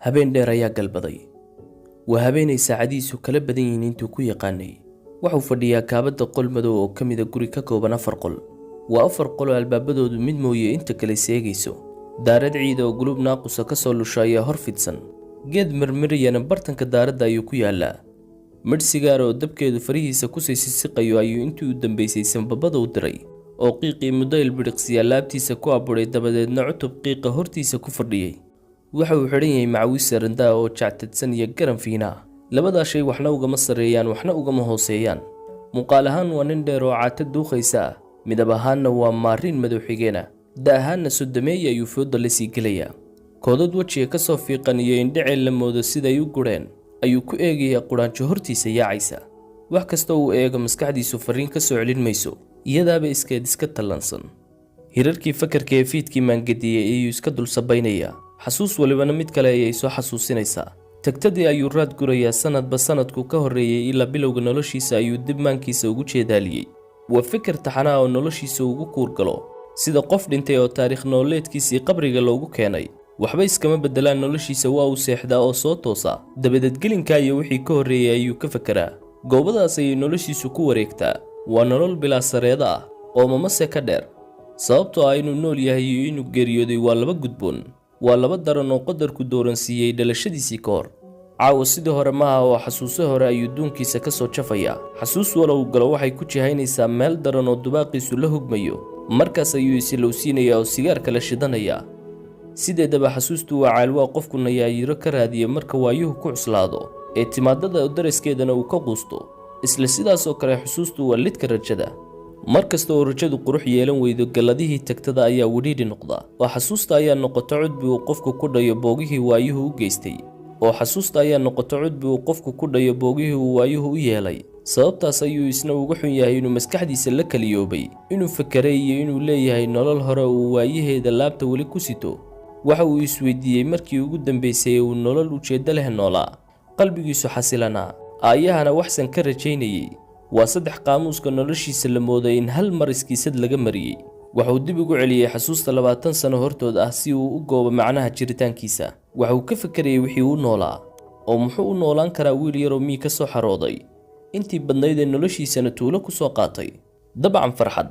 habeen dheer ayaa galbaday. Waa habeenay saacadiisu kala badan yihiin intuu ku yaqaanay. Wuxuu fadhiyaa kaabada qol madow oo ka mid ah guri ka kooban 4 qol. Waa 4 qol oo albaabadoodu mid mooye inta kale seegayso. Daarad ciid oo guluub naaqusa ka soo lushaaya hor fidsan. Geed marmariyana bartanka daaradda ayuu ku yaalaa. Midh sigaar oo dabkeedu farihiisa ku siisiqayo ayuu intii u dambeysay sanbabada u diray oo qiiqii muddo ilbiriqsiya laabtiisa ku abuuray dabadeedna cutub qiiqa hortiisa ku fadhiyay. waxa uu xidhan yahay macawiis sarandaa oo jactadsan iyo garan fiina. Labadaa shay waxna ugama sareeyaan waxna ugama hooseeyaan. Muuqaal ahaan waa nin dheer oo caata duuqaysa, midab ahaanna waa maarin madow xigeena, da ahaanna sodomeey ayuu fooda la sii gelayaa. Koodad wajiga ka soo fiiqan iyo indhaceel la moodo siday u gureen ayuu ku eegayaa quraanjo hortiisa yaacaysa. wax kasta uu eego maskaxdiisu fariin ka soo celin mayso, iyadaaba iskeed iska tallansan. hirarkii fakarka ee fiidkii maangadiyey ayuu iska dul sabaynayaa. xasuus walibana mid kale ayay soo xasuusinaysaa. tagtadii ayuu raad gurayaa sanadba sanadku ka horreeyay ilaa bilowga noloshiisa ayuu dib maankiisa ugu jeedaaliyey. waa fikir taxanaa oo noloshiisa ugu kuurgalo, sida qof dhintay oo taariikh nololeedkiisii qabriga loogu keenay. waxba iskama beddelaan noloshiisa, waa uu seexdaa oo soo toosa. dabadeed gelinka iyo wixii ka horreeyay ayuu ka fekeraa. goobadaas ayay noloshiisu ku wareegtaa. waa nolol bilaa sareeda ah oo mamase ka dheer. sababtoo ah inuu nool yahay iyo inuu geeriyooday waa laba gudboon. waa laba daran oo qadarku dooransiiyey dhalashadiisii ka hor. caawa sidii hore maaha oo xasuuso hore ayuu duunkiisa ka soo jafayaa. xasuus walow galo waxay ku jihaynaysaa meel daran oo dubaaqiisu la hogmayo. markaas ayuu isilowsiinayaa oo sigaar kala shidanayaa. sideedaba xasuustu waa caalwaa qofku nayaayiro ka raadiya marka waayuhu ku cuslaado ee timaadada dariskeedana uu ka quusto. isla sidaas oo kale xusuustu waa lidka rajada. mar kasta oo rajadu qurux yeelan weydo, galladihii tagtada ayaa wadhiidhi noqda. oo xasuusta ayaa noqota cudbi uu qofku ku dhayo boogihii waayuhu u geystay. uu waayuhu u yeelay. sababtaas ayuu isna uga xun yahay inuu maskaxdiisa la kaliyoobay, inuu fakeray iyo inuu leeyahay nolol hore uu waayaheeda laabta weli ku sito. waxa uu isweydiiyey markii ugu dambeysay uu nolol ujeeddo leh noolaa, qalbigiisu xasilanaa, aayahana waxsan ka rajaynayay. waa 3 qaamuuska noloshiisa la mooday in hal mar iskiisad laga mariyey. waxuu dib ugu celiyey xasuusta 20 sano hortood ah si uu u goobo macnaha jiritaankiisa. waxuu ka fekerayay wixii uu noolaa, oo muxuu u noolaan karaa wiil yaroo mii ka soo xarooday, intii badnayd ee noloshiisana tuulo ku soo qaatay. dabcan farxad.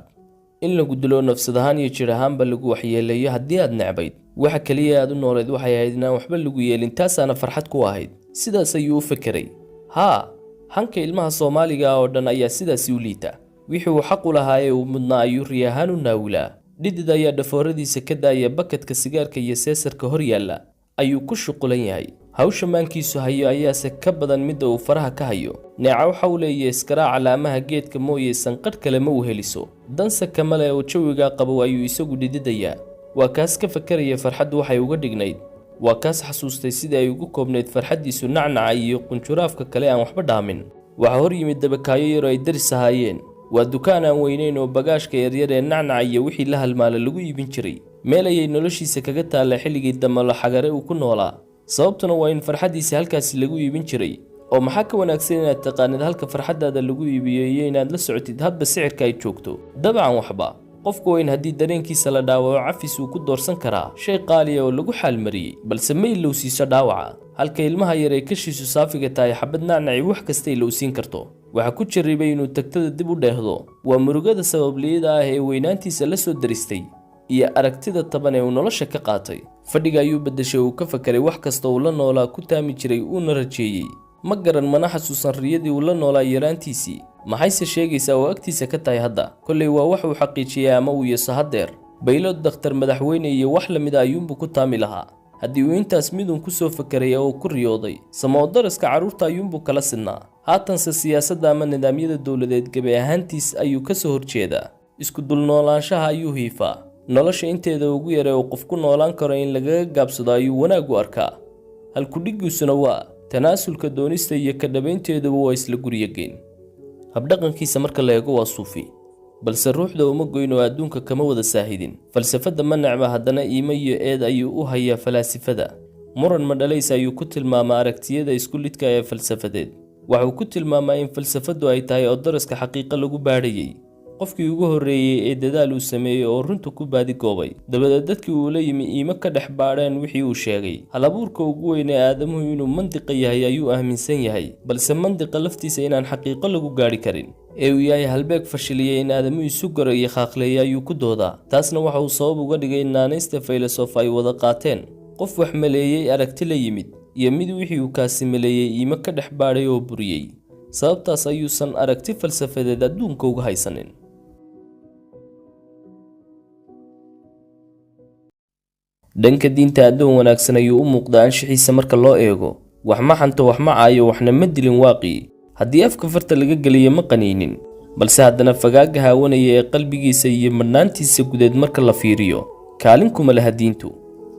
in lagu dilo nafsad ahaan iyo jir ahaanba lagu waxyeeleeyo haddii aad necbayd. waxa kaliya aad u nooleed waxay ahayd inaan waxba lagu yeelin, taasaana farxad ku ahayd. sidaas ayuu u fekeray. hanka ilmaha Soomaaliga oo dhan ayaa sidaasi u liita. wixii uu xaq u lahaa ee uu mudnaa ayuu riyahaan u naawilaa. dhidid ayaa dhafooradiisa ka daaya bakadka sigaarka iyo seesarka hor yaalla ayuu ku shuqulan yahay. hawsha maankiisu hayo ayaase ka badan midda uu faraha ka hayo. neeca waxa uu leeyahay iskaraaca laamaha geedka mooye sanqadh kale ma uu heliso. danse kamale oo jawigaa qabow ayuu isagu dhididayaa. waa kaas ka fekeraya farxaddu waxay uga dhignayd. waa kaas xasuustay sidii ay ugu koobnayd farxaddiisu nacnaca iyo qunjuraafka kale aan waxba dhaamin. waxaa hor yimid dabakaayo yar oo ay daris ahaayeen. waa dukaan aan weynayn oo bagaashka yaryar ee nacnaca iyo wixii la halmaala lagu iibin jiray. meel ayay noloshiisa kaga taalla xilligii damalo xagare uu ku noolaa. sababtuna waa in farxaddiisa halkaasi lagu iibin jiray. oo maxaa ka wanaagsan inaad taqaanid halka farxaddaada lagu iibiyo iyo inaad la socotid hadba sicirka ay joogto. dabcan waxba. qofku weyn haddii dareenkiisa la dhaawaco cafis uu ku doorsan karaa shay qaaliya oo lagu xaalmariyey, balse ma ilowsiiso dhaawaca. halka ilmaha yar ee kashiisu saafiga tahay xabad nacnaci wax kasta ilowsiin karto. waxaa ku jarribay inuu tagtada dib u dheehdo. waa murugada sababliyada ah ee weynaantiisa la soo daristay iyo aragtida taban ee uu nolosha ka qaatay. fadhiga ayuu beddeshay, uu ka fekeray wax kasta uu la noolaa ku taami jiray uuna rajeeyey. ma garan mana xasuusan riyadii uu la noolaa yaraantiisii. maxayse sheegaysaa oo agtiisa ka tahay hadda? kolley waa wax uu xaqiijiyay ama uu yeeso haddeer. baylood, dakhtar, madaxweyne iyo wax la mid a ayuunbuu ku taami lahaa. haddii uu intaas midun ku soo fekeray oo ku riyooday, samoodaraska carruurta ayuunbuu kala sidnaa. haatanse siyaasadda ama nidaamyada dowladeed gebi ahaantiis ayuu ka soo horjeedaa. isku dulnoolaanshaha ayuu hiifaa. nolosha inteeda ugu yare oo qof ku noolaan karo in lagaga gaabsado ayuu wanaag u arkaa. halkudhiggiisuna waa tanaasulka, doonista iyo ka dhabaynteeduba waa isla guryageyn. habdhaqankiisa marka la eego waa suufi, balse ruuxda uma goyn oo adduunka kama wada saahidin. falsafadda ma necba, haddana iimo iyo eed ayuu u hayaa falaasifada. muran madhalays ayuu ku tilmaamaa aragtiyada isku lidka ee falsafadeed. waxuu ku tilmaamaa in falsafaddu ay tahay oo daraska xaqiiqo lagu baadhayay. qofkii ugu horreeyay ee dadaal uu sameeyey oo runta ku baadi goobay dabadeed dadkii uu la yimi iima ka dhex baadheen wixii uu sheegay halabuurka ugu weyn ee aadamuhu inuu mandiqa yahay ayuu aaminsan yahay balse mandiqa laftiisa inaan xaqiiqo lagu gaari karin ee uu yahay halbeeg fashiliyay in aadamuhu isu garo iyo khaaqleeya ayuu ku doodaa taasna waxa uu sabab uga dhigay naanaysta faylasoof ay wada qaateen qof wax maleeyey aragti la yimid iyo mid wixii uu kaasi maleeyey iima ka dhex baadhay oo buriyey sababtaas ayuusan aragti falsafadeed adduunka uga haysanin dhanka diinta addoon wanaagsan ayuu u muuqdaa anshixiisa marka loo eego wax ma xanto wax ma caayo waxna ma dilin waaqii haddii afka farta laga geliyo ma qaniinin balse haddana fagaaga haawanaya ee qalbigiisa iyo madhnaantiisa gudeed marka la fiiriyo kaalin kuma laha diintu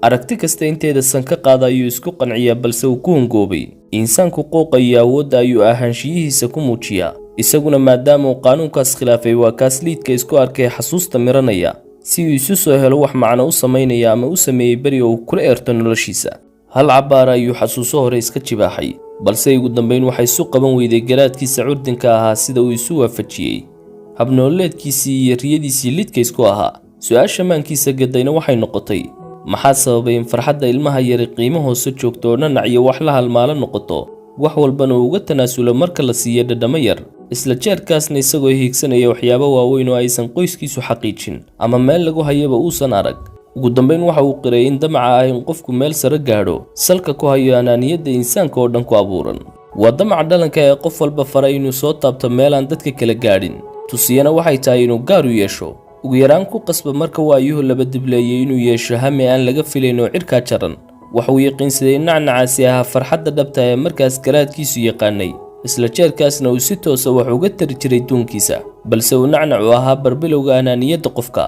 aragti kasta inteeda san ka qaada ayuu isku qanciyaa balse uu ku hongoobay insaanku qooqa iyo awoodda ayuu ahaanshiyihiisa ku muujiyaa isaguna maadaama uu qaanuunkaas khilaafay waa kaas liidka isku arkay xasuusta miranaya si uu isu soo helo wax macno u samaynaya ama u sameeyey beri oo uu kula eerto noloshiisa hal cabaara ayuu xasuuso hore iska jibaaxay balse ugu dambayn waxay isu qaban weyday garaadkiisa curdinka ahaa sida uu isu waafajiyey habnooleedkiisii iyo riyadiisii lidka isku ahaa su-aasha maankiisa gadayna waxay noqotay maxaa sababay in farxadda ilmaha yari qiimo hoose joogto oo dhanac iyo wax la halmaalo noqoto wax walbana uu uga tanaasulo marka la siiyo dhadhamo yar isla jeerkaasna isagoo hiigsanaya waxyaabo waaweyn oo aysan qoyskiisu xaqiijin ama meel lagu hayaba uusan arag ugu dambayn waxa uu qiray in damaca ah in qofku meel sare gaadho salka ku hayo anaaniyadda insaanka oo dhan ku abuuran waa damaca dhalanka ee qof walba faray inuu soo taabto meelaan dadka kala gaadhin tusiyana waxay tahay inuu gaar u yeesho ugu yaraan ku qasba marka waayuhu laba dibleeyay inuu yeesho hami aan laga filayn oo cirkaa jaran waxuu yaqiinsaday nacnacaasi ahaa farxadda dhabta ee markaas garaadkiisu yaqaanay isla jeerkaasna uu si toosa wax uga tari jiray duunkiisa balse uu nacnacu ahaa barbilowga anaaniyadda qofka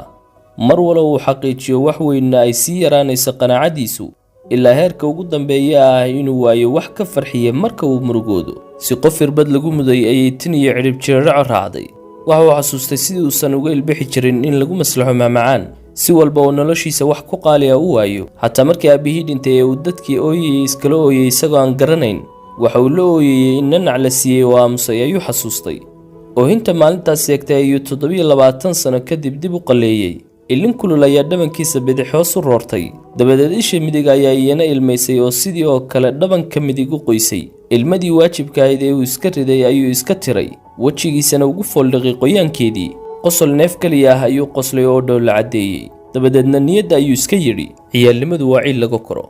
mar walow uu xaqiijiyo wax weynna ay sii yaraanayso qanaacadiisu ilaa heerka ugu dambeeya ah inuu waayo wax ka farxiya marka uu murugoodo si qof irbad lagu muday ayay tin iyo cidhib jiraraco raacday waxa uu xasuustay sidii uusan uga ilbixi jirin in lagu maslaxo maamacaan si walba oo noloshiisa wax ku qaaliya u waayo xataa markii aabihii dhintay ee uu dadkii ooyayay iskala ooyay isagoo aan garanayn waxa uu la ooyayey in nanac la siiyey oo aamusay ayuu xasuustay oohinta maalintaas seegtay ayuu 27 sano kadib dib u qaleeyey ilin kulul ayaa dhabankiisa bidix hoos u roortay dabadeed isha midig ayaa iyana ilmaysay oo sidii oo kale dhabanka midig u qoysay ilmadii waajibka ahayd ee uu iska riday ayuu iska tiray wejigiisana ugu fooldhiqay qoyaankeedii qosol neef kaliya ah ayuu qoslay oo dhow la caddeeyey dabadeedna niyadda ayuu iska yidhi ciyaalnimadu waa ciil laga koro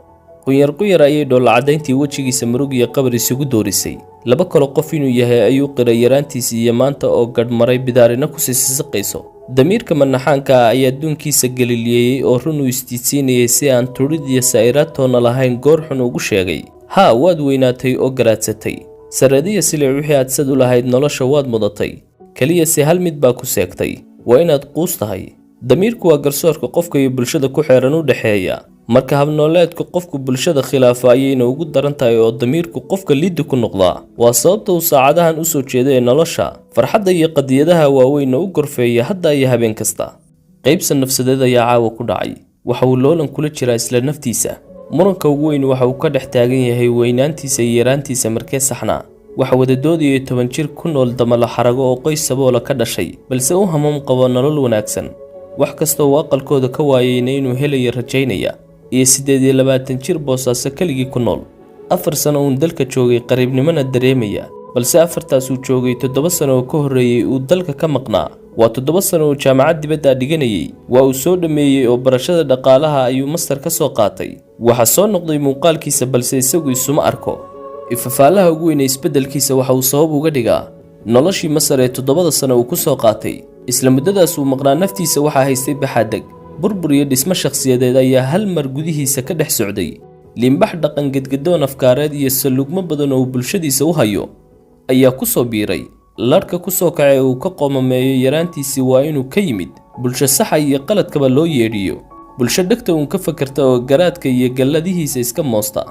quyar ayay dhoolla caddayntii wejigiisa murug iyo qabar isugu doorisay laba kale qof inuu yahay ayuu qiray yaraantiisii iyo maanta oo gadhmaray bidaarina ku sisisaqayso damiirka manaxaanka ah ayaa adduunkiisa galiliyeeyey oo run uu istiidsiinayay si aan tudhid iyo saa'iraad toonna lahayn goor xun ugu sheegay haa waad weynaatay oo garaadsatay saradiya silic wixii aad sad u lahayd nolosha waad mudatay keliya si hal mid baa ku seegtay waa inaad quus tahay damiirku waa garsoorka qofka iyo bulshada ku xeeran u dhexeeya marka habnooleedka qofku bulshada khilaafa ayayna ugu daran tahay oo damiirku qofka liidda ku noqdaa waa sababta uu saacadahan u soo jeeda ee nolosha farxadda iyo qadiyadaha waaweynna u gorfeeya hadda iyo habeen kasta qaybsan nafsadeed ayaa caawa ku dhacay waxa uu loolan kula jiraa isla naftiisa muranka ugu weyn waxa uu ka dhex taagan yahay weynaantiisa iyo yaraantiisa markee saxnaa waxa wadadoodii 10 jir ku nool damala xarago oo qoys saboola ka dhashay balse u hamam qabo nolol wanaagsan wax kasta oo aqalkooda ka waayayna inuu helayo rajaynaya iyo 28 jir boosaaso kaligii ku nool 4 sano uu dalka joogay qariibnimana dareemaya balse afartaas uu joogay 7 sano oo ka horeeyay uu dalka ka maqnaa waa 7 sano oo jaamacad dibadda dhiganayay waa uu soo dhameeyay oo barashada dhaqaalaha ayuu master ka soo qaatay waxa soo noqday muuqaalkiisa balse isagu isuma arko ifafaalaha ugu weyn ee isbeddelkiisa waxa uu sabab uga dhigaa noloshii masar ee 7 sano uu ku soo qaatay isla muddadaas uu maqnaa naftiisa waxaa haystay baxaadeg burbur iyo dhismo shakhsiyadeed ayaa hal mar gudihiisa ka dhex socday limbax dhaqan gedgadoon afkaareed iyo salugmo badan oo bulshadiisa u hayo ayaa ku soo biiray larka ku soo kacay uu ka qoomameeyo yaraantiisii waa inuu ka yimid bulsho saxa iyo qaladkaba loo yeedhiyo bulsho dhegta uun ka fakarta oo garaadka iyo galladihiisa iska moosta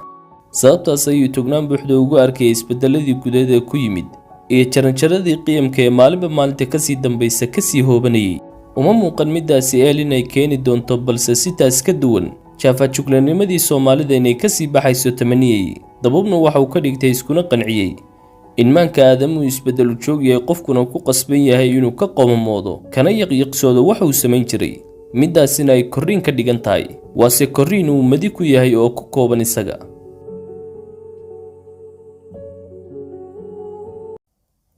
sababtaas ayuu tugnaan buuxda ugu arkayay isbedeladii gudeed ee ku yimid iyo jaranjaradii qiyamka ee maalinba maalinta kasii dambaysa kasii hoobanayay uma muuqan midaasi eel inay keeni doonto balse sitaas ka duwan jaafajuglanimadii soomaalida inay kasii baxayso tamaniyey dabubna waxa uu ka dhigtay iskuna qanciyey in maanka aadamuhu isbedelu joog yahay qofkuna ku qasban yahay inuu ka qomamoodo kana yaqiiqsoodo waxa uu samayn jiray midaasina ay korriin ka dhigan tahay waase korriin uu madi ku yahay oo ku kooban isaga.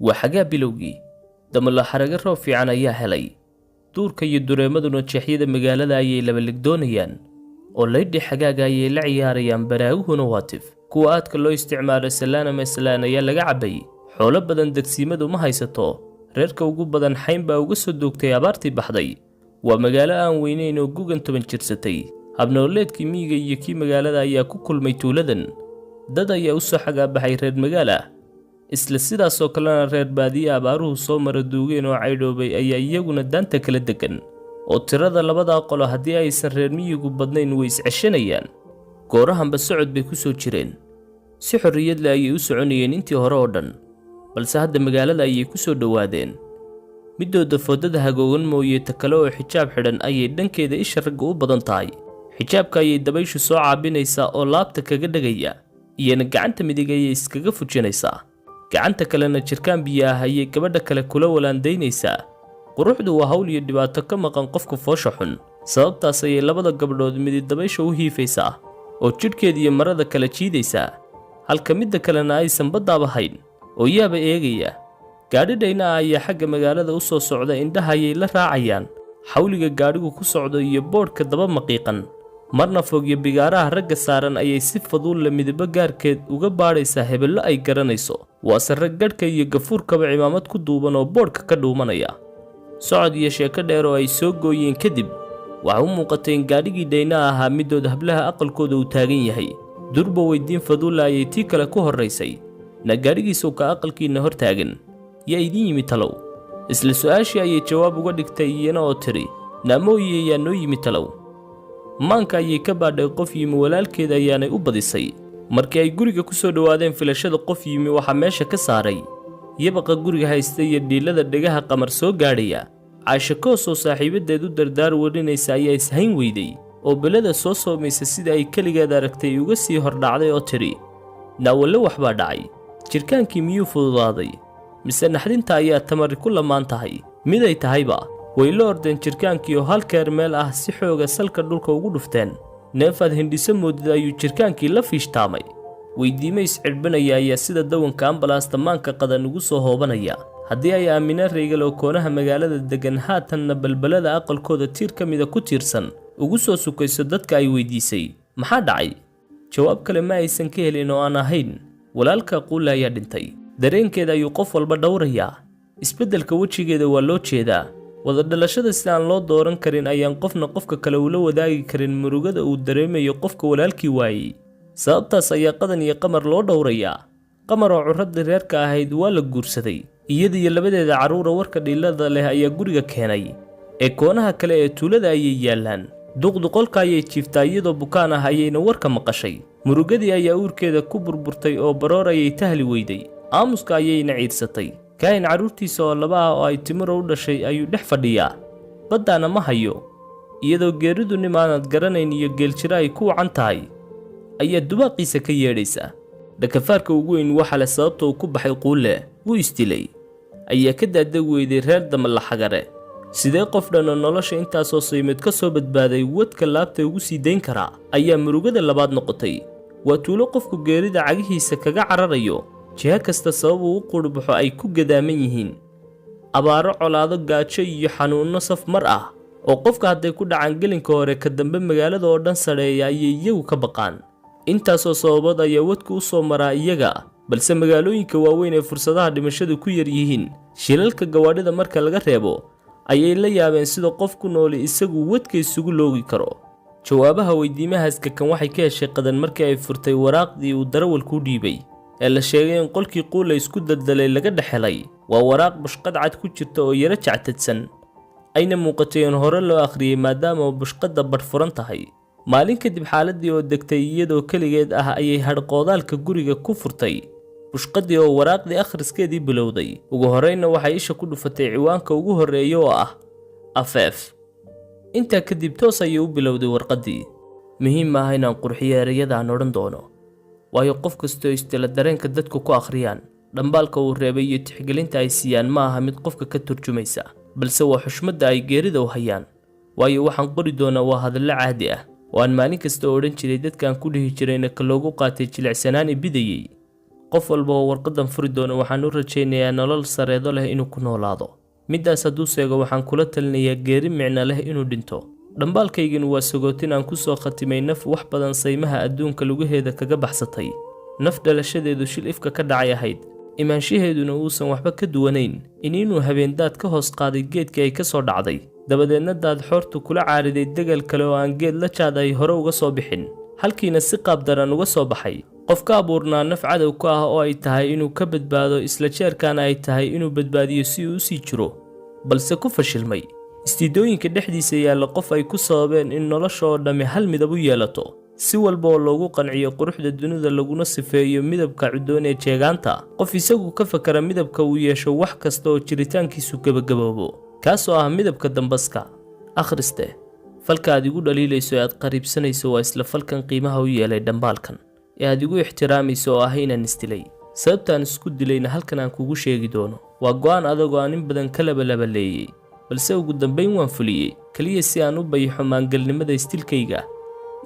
waa xagaa bilowgii damala xaraga roob fiican ayaa helay duurka iyo dureemaduna jeexyada magaalada ayay laba ligdoonayaan oo laydhi xagaaga ayay la ciyaarayaan baraaguhuna waatif kuwa aadka loo isticmaalo salaana masalaan ayaa laga cabay xoolo badan degsiimadu ma haysato reerka ugu badan xayn baa uga soo doogtay abaartii baxday waa magaalo aan weynayn oo gugan 10 jirsatay habnooleedkii miyiga iyo kii magaalada ayaa ku kulmay tuuladan dad ayaa u soo xagaabaxay reer magaala isla sidaasoo kalena reer baadiye abaaruhu soo mara duugeen oo caydhoobay ayaa iyaguna daanta kala degan oo tirada labada qolo haddii aysan reer miyigu badnayn way isceshanayaan goorahanba socod bay ku soo jireen si xorriyad leh ayay u soconayeen intii hore oo dhan balse hadda magaalada ayay ku soo dhowaadeen midooda foodada hagoogan mooye ta kale oo xijaab xidhan ayay dhankeeda isha ragga u badan tahay xijaabka ayay dabayshu soo caabinaysaa oo laabta kaga dhegaya iyana gacanta midig ayay iskaga fujinaysaa gacanta kalena jirkaan biyo ah ayay gabadha kale kula walaandaynaysaa quruxdu waa hawl iyo dhibaato ka maqan qofka foosha xun sababtaas ayay labada gabdhood midi dabaysha u hiifaysaa oo jidhkeeda iyo marada kala jiidaysaa halka midda kalena aysan baddaaba hayn oo yaaba eegaya gaadhidhayna ah ayaa xagga magaalada u soo socda indhaha ayay la raacayaan xawliga gaadhigu ku socdo iyo boodhka daba maqiiqan marna fog iyo bigaaraha ragga saaran ayay si faduul la midabo gaarkeed uga baadhaysaa hebello ay garanayso waase rag gadhka iyo gafuurkaba cimaamad ku duuban oo boodhka ka dhuumanaya socod iyo sheeko dheer oo ay soo gooyeen kadib waxa u muuqatay in gaadhigii dhayna ahaa midooda hablaha aqalkooda uu taagan yahay durba weydiin faduulla ayay tii kale ku horraysay na gaadhigiisu ka aqalkiinna hor taagan yaa idiin yimi talow isla su'aashii ayay jawaab uga dhigtay iyana oo tiri naamooyi ayaa noo yimi talow maanka ayay ka baadhay qof yimi walaalkeeda ayaanay u badisay markii ay guriga ku soo dhowaadeen filashada qof yimi waxaa meesha ka saaray yabaqa guriga haysta iyo dhiilada dhegaha qamar soo gaadhaya caasho koos oo saaxiibadeed u dardaar warinaysa ayaa ishayn weyday oo belada soo soomaysa sida ay keligeed aragtay uga sii hordhacday oo tiri naawalle waxbaa dhacay jirkaankii miyuu fududaaday mise naxdinta ayaa tamari ku lamaan tahay miday tahayba way la ordeen jirkaankii oo halkeer meel ah si xooga salka dhulka ugu dhufteen neefaad hindhiso moodid ayuu jirkaankii la fiishtaamay weydiime iscidhbanaya ayaa sida dawanka ambalaasta maanka qadan ugu soo hoobanaya haddii ay aamina raygal oo koonaha magaalada degan haatanna balbalada aqalkooda tiir ka mida ku tiirsan ugu soo sukayso dadka ay weydiisay maxaa dhacay jawaab kale ma aysan ka helin oo aan ahayn walaalka quulle ayaa dhintay dareenkeeda ayuu qof walba dhowrayaa isbeddelka wejigeeda waa loo jeedaa wada dhalashada si aan loo dooran karin ayaan qofna qofka kale ula wadaagi karin murugada uu dareemayo qofka walaalkii waayey sababtaas ayaa qadan iyo qamar loo dhowrayaa qamar oo curradii reerka ahayd waa la guursaday iyada iyo labadeeda carruura warka dhiilada leh ayaa guriga keenay ee koonaha kale ee tuulada ayay yaallaan duqduqolka ayay jiiftaa iyadoo bukaan ah ayayna warka maqashay murugadii ayaa uurkeeda ku burburtay oo baroor ayay tahli weyday aamuska ayayna ciidsatay kaahin carruurtiisa oo laba ah oo ay timiro u dhashay ayuu dhex fadhiyaa baddaana ma hayo iyadoo geeridu nimaanad garanayn iyo geeljiro ay ku wacan tahay ayaa dubaaqiisa ka yeedhaysa dhakafaarka ugu weyn waxa le sababta uu ku baxay quulle wuu isdilay ayaa ka daadeg weyday reer damala xagare sidee qof dhan oo nolosha intaasoo saymeed ka soo badbaaday wadka laabta ugu sii dayn karaa ayaa murugada labaad noqotay waa tuulo qofku geerida cagihiisa kaga cararayo jiha kasta sabab uu u qurbaxo ay ku gadaaman yihiin abaaro colaado gaajo iyo xanuunno saf mar ah oo qofka hadday ku dhacaan gelinka hore ka dambe magaalada oo dhan sadheeya ayay iyagu ka baqaan intaasoo sababood ayaa wadka u soo maraa iyaga balse magaalooyinka waaweyn ee fursadaha dhimashadu ku yar yihiin shilalka gawaadhida marka laga reebo ayay la yaabeen sida qof ku nooli isagu wadka isugu loogi karo jawaabaha weydiimahaas kakan waxay ka heshay qadan markii ay furtay waraaqdii uu darawalku dhiibay ee la sheegay in qolkii quulle isku daldalay laga dhexelay waa waraaq bushqad cad ku jirta oo yaro jactadsan ayna muuqatay in hore loo akhriyey maadaama bushqadda badhfuran tahay maalin kadib xaaladii oo degtay iyadoo keligeed ah ayay hadhqoodaalka guriga ku furtay bushqadii oo waraaqdii akhriskeedii bilowday ugu horreyna waxay isha ku dhufatay ciwaanka ugu horreeya oo ah afeef intaa kadib toos ayay u bilowday warqaddii muhiim maaha inaan qurxiyo ereyada aan odhan doono waayo qof kastoo istila dareenka dadku ku akhriyaan dhambaalka uu reebay iyo tixgelinta ay siiyaan ma aha mid qofka ka turjumaysa, balse waa xushmadda ay geerida u hayaan. waayo waxaan qori doonaa waa hadallo caadi ah oo aan maalin kasta odhan jiray dadkaan ku dhihi jirayna ka loogu qaatay jilicsanaan bidayay. qof walba oo warqadan furi doona waxaan u rajaynayaa nolol sareedo leh inuu ku noolaado. middaas hadduu seego waxaan kula talinayaa geeri micno leh inuu dhinto. dhambaalkaygani waa sagootin aan ku soo khatimay naf wax badan saymaha adduunka lugaheeda kaga baxsatay, naf dhalashadeedu shil ifka ka dhacay ahayd, imaanshaheeduna uusan waxba ka duwanayn inuu habeendaad ka hoos qaaday geedkii ay ka soo dhacday, dabadeedna daad xoortu kula caariday degal kale oo aan geed la jaaday hore uga soo bixin, halkiina si qaab daran uga soo baxay. qof ka abuurnaa naf cadow ka ah oo ay tahay inuu ka badbaado, isla jeerkaana ay tahay inuu badbaadiyo si uu u sii jiro, balse ku fashilmay. istiidooyinka dhexdiisa yaalla qof ay ku sababeen in nolosha oo dhammi hal midab u yeelato, si walba oo loogu qanciyo quruxda dunida laguna sifeeyo midabka cuddoon ee jeegaanta. qof isagu ka fakara midabka uu yeesho wax kasta oo jiritaankiisu gebagaboobo, kaasoo ah midabka dambaska. akhriste, falka aad igu dhaliilayso ee aad qariibsanayso waa isla falkan qiimaha u yeelay dhambaalkan ee aad igu ixtiraamayso oo ah inaan isdilay. sababtaan isku dilayna halkan aan kugu sheegi doono. waa go'aan adagoo aan in badan ka labalabaleeyey, balse ugu dambayn waan fuliyey, keliya si aan u bayaxo maangalnimada istilkayga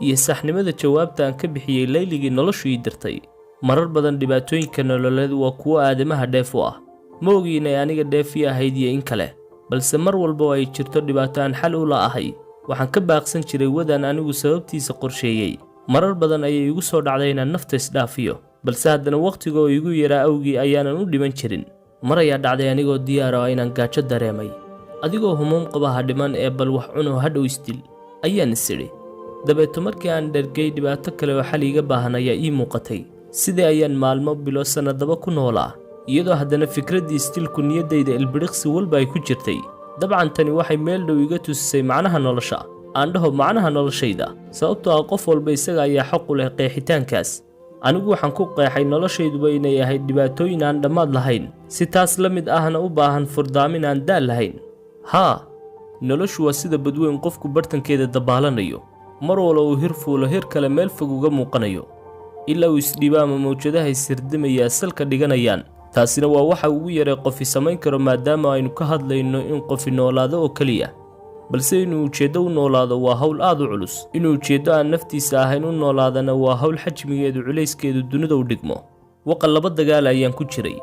iyo saxnimada jawaabta aan ka bixiyey layligii noloshu ii dirtay. marar badan dhibaatooyinka nololeed waa kuwo aadamaha dheef u ah. ma ogi inay aniga dheef ii ahayd iyo in kale, balse mar walba oo ay jirto dhibaato aan xal u la'ahay, waxaan ka baaqsan jiray wadaan anigu sababtiisa qorsheeyey. marar badan ayay igu soo dhacday inaan nafta isdhaafiyo, balse haddana wakhtiga oo igu yaraa awgii ayaanan u dhiman jirin. mar ayaa dhacday anigoo diyaar ah inaan gaajo dareemay, adigoo humuum qaba ha dhiman ee bal wax cunoo hadhow isdil ayaan isidhi. dabeeto markii aan dhergay dhibaato kale oo xal iiga baahan ayaa ii muuqatay. sidii ayaan maalmo bilo sannadaba ku noolaa, iyadoo haddana fikraddii isdilku niyaddayda ilbiriqsi walba ay ku jirtay. dabcan tani waxay meel dhow iga tusisay macnaha nolosha. aan dhaho macnaha noloshayda, sababtoo ah qof walba isaga ayaa xaq u leh qeexitaankaas. anigu waxaan ku qeexay noloshayduba inay ahayd dhibaatooyin aan dhammaad lahayn, si taas la mid ahna u baahan furdaamin aan daal lahayn. haa, noloshu waa sida badweyn qofku bartankeeda dabaalanayo, mar walba uu hir fuulo hir kale meel fog uga muuqanayo, ilaa uu isdhiibo ama mawjadaha sirdimaya salka dhiganayaan. taasina waa waxa ugu yaray qofi samayn karo, maadaama aynu ka hadlayno in qofi noolaado oo keliya, balse inuu ujeeddo u noolaado waa hawl aad u culus. inuu ujeeddo aan naftiisa ahayn u noolaadana waa hawl xajmigeedu culayskeedu dunida u dhigmo. waqal laba dagaal ayaan ku jiray.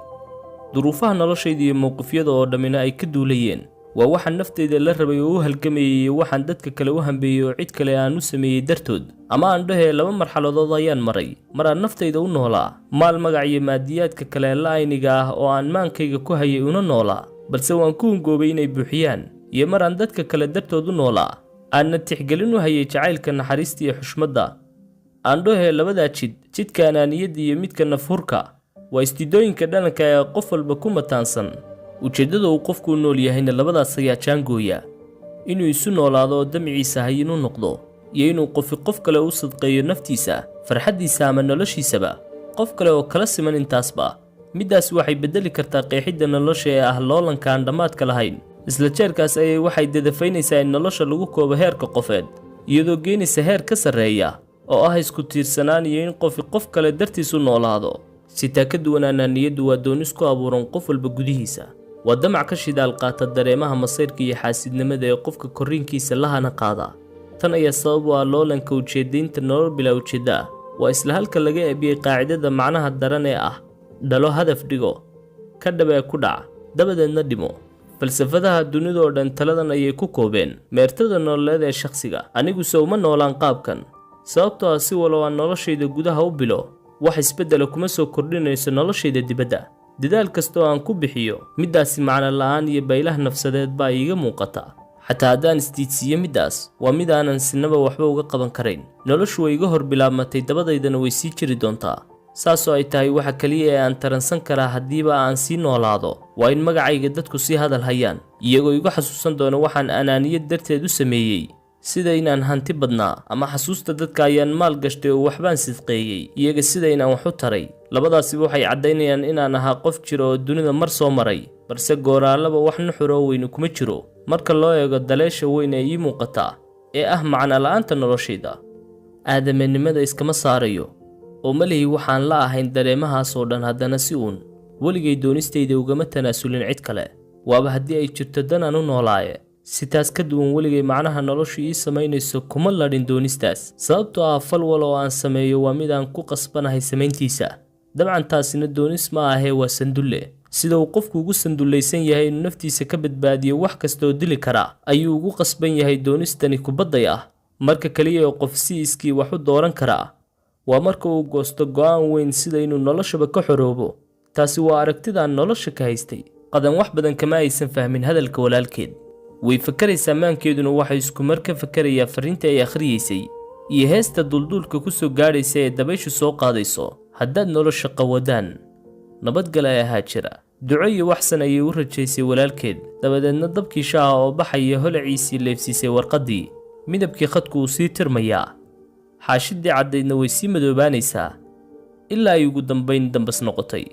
duruufaha noloshayda iyo mowqifyada oo dhammina ay ka duulayeen. waa waxaan naftayda la rabay oo u halgamayay iyo waxaan dadka kale u hambeeyey oo cid kale aan u sameeyey dartood. ama aan dhahee laba marxaladood ayaan maray. mar aan naftayda u noolaa, maal magac iyo maadiyaadka kale la'ayniga ah oo aan maankayga ku hayay una noolaa, balse waan ku hungoobay inay buuxiyaan. iyo mar aan dadka kale dartood u noolaa, aanna tixgelin u hayay jacaylka, naxariista iyo xushmadda. aan dhahee labadaa jidka anaaniyadda iyo midka nafhurka, waa istidooyinka dhalanka ee qof walba ku mataansan. ujeeddada uu qofku u nool yahayna labadaas ayaa jaangooya: inuu isu noolaado oo damciisa hayin u noqdo, iyo inuu qof kale u sadqeeyo naftiisa, farxaddiisa ama noloshiisaba. qof kale oo kala siman intaasba. middaas waxay beddeli kartaa qeexidda nolosha ee ah loolanka aan dhammaadka lahayn. isla jeerkaas ayay waxay dadafaynaysaa in nolosha lagu koobo heerka qofeed, iyadoo geenaysa heer ka sarreeya oo ah isku tiirsanaan iyo in qof kale dartiis u noolaado. sitaa ka duwanaanaa niyaddu waa doonis ku abuuran qof walba gudihiisa. waa damac ka shidaal qaata dareemaha masayrka iyo xaasidnimada ee qofka korriinkiisa lahana qaada. tan ayaa sabab u ah loolanka ujeeddaynta nolol bilaa ujeedda ah. waa isla halka laga eebiyey qaacidada macnaha daran ee ah dhalo hadaf dhigo, ka dhabee ku dhac, dabadeedna dhimo. falsafadaha dunida oo dhan taladan ayay ku koobeen meertada nololeed ee shakhsiga. aniguse uma noolaan qaabkan, sababtoo ah si walba aan noloshayda gudaha u bilo, wax isbeddela kuma soo kordhinayso noloshayda dibadda. dadaal kasta oo aan ku bixiyo, middaasi macno la'aan iyo baylah nafsadeed baa iiga muuqata. xataa haddaan isdiidsiiyo middaas, waa mid aanan sinaba waxba uga qaban karayn. noloshu way iga hor bilaabmatay, dabadaydana way sii jiri doontaa. saasoo ay tahay waxa keliya ee aan taransan karaa haddiiba aan sii noolaado waa in magacayga dadku sii hadal hayaan, iyagoo igu xasuusan doona waxaan anaaniyad darteed u sameeyey, sida inaan hanti badnaa, ama xasuusta dadka ayaan maal gashtay oo waxbaan sidqeeyey, iyaga sida inaan wax u taray. labadaasiba waxay caddaynayaan inaan ahaa qof jira oo dunida mar soo maray, balse gooraalaba wax nuxuroo weyne kuma jiro marka loo eego daleesha weyn ee ii muuqata ee ah macno la'aanta noloshayda. aadaminimada iskama saarayo oo ma lihi waxaan la ahayn dareemahaas oo dhan, haddana si uun weligay doonistayda ugama tanaasulin cid kale waaba haddii ay jirto dan aan u noolaaye si taas ka duwan weligay macnaha noloshu ii samaynayso kuma ladhin doonistaas sababtoo ah fal wal oo aan sameeyo waa mid aan ku qasbanahay samayntiisa dabcan taasina doonis ma ahee waa sandulle sida uu qofku ugu sandullaysan yahay inuu naftiisa ka badbaadiyo wax kasta oo dili kara ayuu ugu qasban yahay doonistani kubadday ah marka kaliya oo qof si iskii wax u dooran karaa waa marka uu goosto go'aan weyn sida inuu noloshaba ka xoroobo taasi waa aragtidaan nolosha ka haystay qadan wax badan kama aysan fahmin hadalka walaalkeed way fakaraysaa maankeeduna waxay isku mar ka fakarayaa fariinta ay akhriyeysay iyo heesta dulduulka ku soo gaadhaysa ee dabayshu soo qaadayso haddaad nolosha qawadaan nabadgala ahaa jira duco iyo waxsan ayay u rajaysay walaalkeed dabadeedna dabkii shaaha oo baxaya holaciisii leefsiisay warqaddii midabkii khadku uu sii tirmayaa xaashidii caddaydna way sii madoobaanaysaa ilaa ay ugu dambayn dambas noqotay